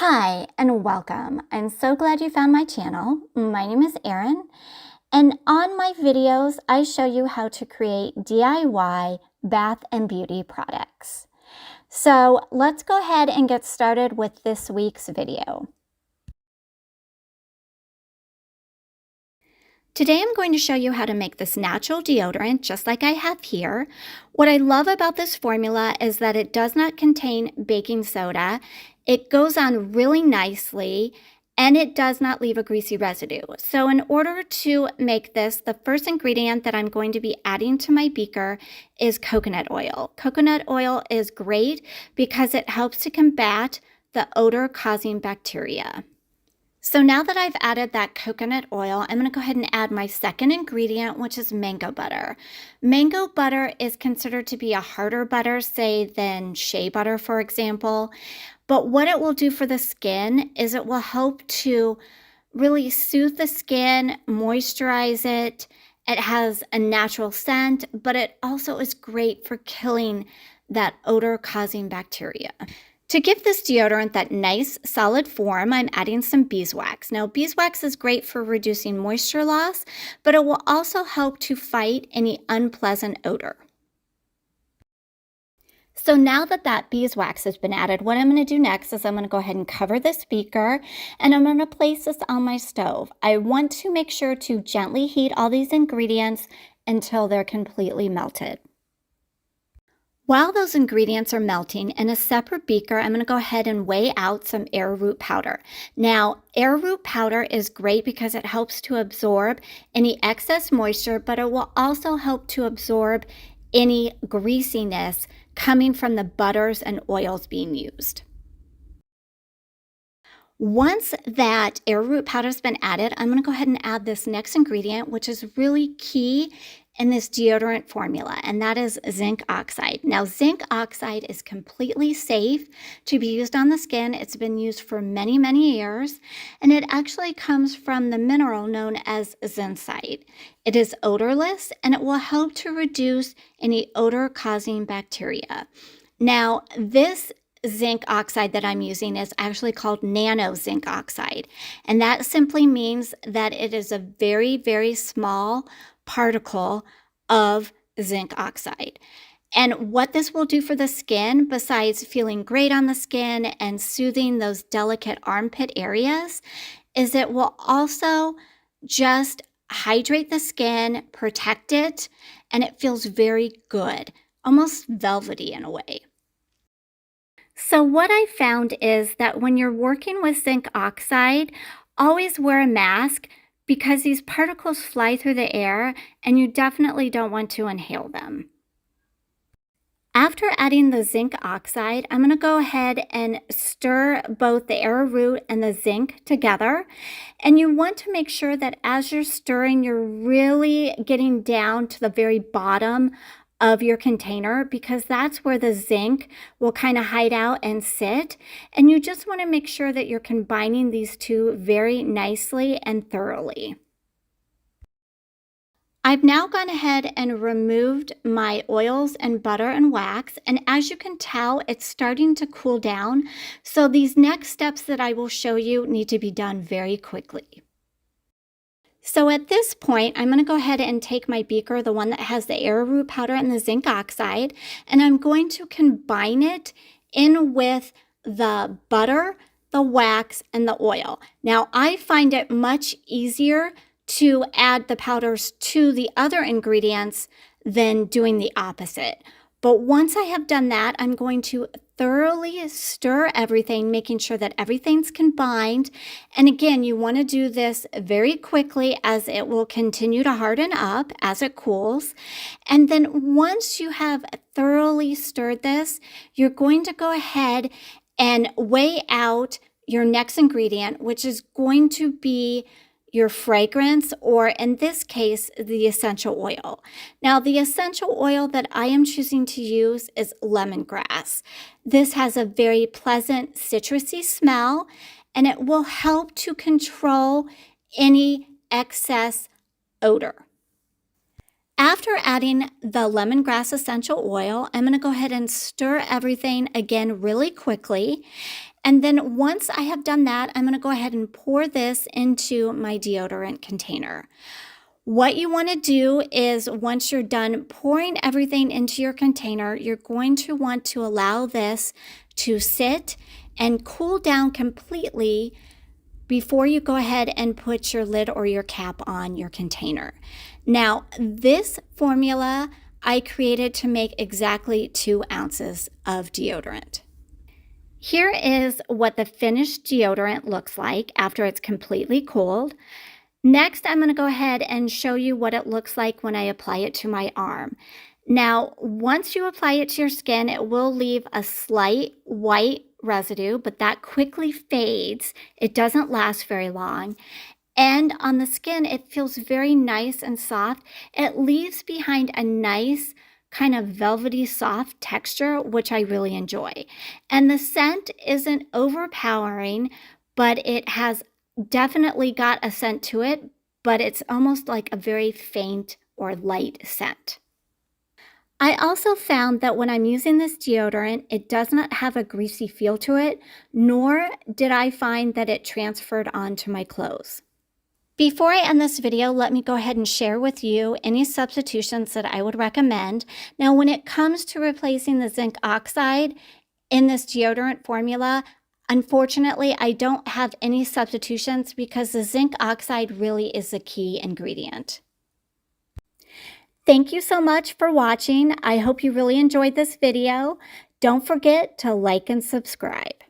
Hi and welcome. I'm so glad you found my channel. My name is Erin, and on my videos I show you how to create DIY bath and beauty products. So let's go ahead and get started with this week's video. Today I'm going to show you how to make this natural deodorant just like I have here. What I love about this formula is that it does not contain baking soda. It goes on really nicely and it does not leave a greasy residue. So in order to make this, the first ingredient that I'm going to be adding to my beaker is coconut oil. Coconut oil is great because it helps to combat the odor-causing bacteria. So now that I've added that coconut oil, I'm going to go ahead and add my second ingredient, which is mango butter. Mango butter is considered to be a harder butter, say, than shea butter, for example. But what it will do for the skin is it will help to really soothe the skin, moisturize it. It has a natural scent, but it also is great for killing that odor-causing bacteria. To give this deodorant that nice solid form, I'm adding some beeswax. Now, beeswax is great for reducing moisture loss, but it will also help to fight any unpleasant odor. So now that beeswax has been added, what I'm going to do next is I'm going to go ahead and cover this beaker and I'm going to place this on my stove. I want to make sure to gently heat all these ingredients until they're completely melted. While those ingredients are melting, in a separate beaker, I'm going to go ahead and weigh out some arrowroot powder. Now, arrowroot powder is great because it helps to absorb any excess moisture, but it will also help to absorb any greasiness coming from the butters and oils being used. Once that arrowroot powder has been added, I'm going to go ahead and add this next ingredient, which is really key in this deodorant formula, and that is zinc oxide. Now, zinc oxide is completely safe to be used on the skin. It's been used for many, many years, and it actually comes from the mineral known as zincite. It is odorless, and it will help to reduce any odor-causing bacteria. Now, this zinc oxide that I'm using is actually called nano zinc oxide, and that simply means that it is a very, very small particle of zinc oxide. And what this will do for the skin, besides feeling great on the skin and soothing those delicate armpit areas, is it will also just hydrate the skin, protect it, and it feels very good, almost velvety in a way. So what I found is that when you're working with zinc oxide, always wear a mask because these particles fly through the air and you definitely don't want to inhale them. After adding the zinc oxide, I'm going to go ahead and stir both the arrowroot and the zinc together. And you want to make sure that as you're stirring, you're really getting down to the very bottom of your container because that's where the zinc will kind of hide out and sit. And you just want to make sure that you're combining these two very nicely and thoroughly. I've now gone ahead and removed my oils and butter and wax, and as you can tell, it's starting to cool down. So these next steps that I will show you need to be done very quickly. So at this point, I'm going to go ahead and take my beaker, the one that has the arrowroot powder and the zinc oxide, and I'm going to combine it in with the butter, the wax, and the oil. Now, I find it much easier to add the powders to the other ingredients than doing the opposite. But once I have done that, I'm going to thoroughly stir everything, making sure that everything's combined. And again, you want to do this very quickly as it will continue to harden up as it cools. And then once you have thoroughly stirred this, you're going to go ahead and weigh out your next ingredient, which is going to be your fragrance, or in this case, the essential oil. Now, the essential oil that I am choosing to use is lemongrass. This has a very pleasant citrusy smell, and it will help to control any excess odor. After adding the lemongrass essential oil, I'm going to go ahead and stir everything again really quickly. And then once I have done that, I'm going to go ahead and pour this into my deodorant container. What you want to do is once you're done pouring everything into your container, you're going to want to allow this to sit and cool down completely before you go ahead and put your lid or your cap on your container. Now, this formula I created to make exactly 2 ounces of deodorant. Here is what the finished deodorant looks like after it's completely cooled. Next, I'm going to go ahead and show you what it looks like when I apply it to my arm. Now, once you apply it to your skin, it will leave a slight white residue, but that quickly fades. It doesn't last very long. And on the skin, it feels very nice and soft. It leaves behind a nice kind of velvety soft texture, which I really enjoy. And the scent isn't overpowering, but it has definitely got a scent to it, but it's almost like a very faint or light scent. I also found that when I'm using this deodorant, it does not have a greasy feel to it, nor did I find that it transferred onto my clothes. Before I end this video, let me go ahead and share with you any substitutions that I would recommend. Now, when it comes to replacing the zinc oxide in this deodorant formula, unfortunately, I don't have any substitutions because the zinc oxide really is the key ingredient. Thank you so much for watching. I hope you really enjoyed this video. Don't forget to like and subscribe.